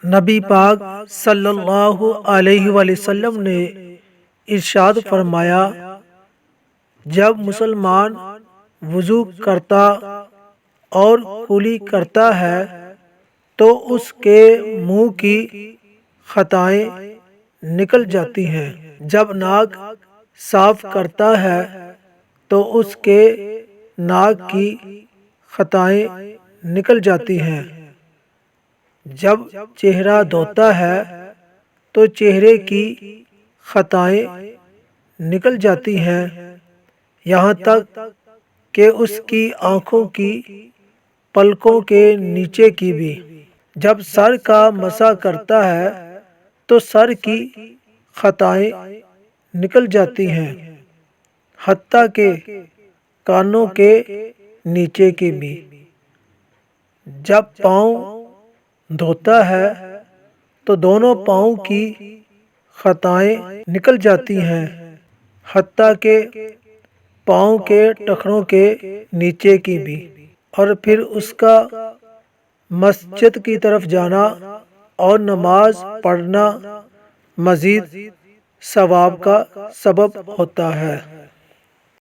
نبی پاک صلی اللہ علیہ وآلہ وسلم نے ارشاد فرمایا، جب مسلمان وضو کرتا اور کلی کرتا ہے تو اس کے منہ کی خطائیں نکل جاتی ہیں۔ جب ناک صاف کرتا ہے تو اس کے ناک کی خطائیں نکل جاتی ہیں۔ جب چہرہ دھوتا ہے تو چہرے کی خطائیں نکل جاتی ہیں، یہاں تک کہ اس کی آنکھوں کی پلکوں کے نیچے کی بھی۔ جب سر کا مسح کرتا ہے تو سر کی خطائیں نکل جاتی ہیں، حتیٰ کہ کانوں کے نیچے کی بھی۔ جب پاؤں دھوتا ہے تو دونوں پاؤں کی خطائیں نکل جاتی ہیں، حتیٰ کہ پاؤں کے ٹخنوں کے نیچے کی بھی۔ اور پھر اس کا مسجد کی طرف جانا اور نماز پڑھنا مزید ثواب کا سبب ہوتا ہے۔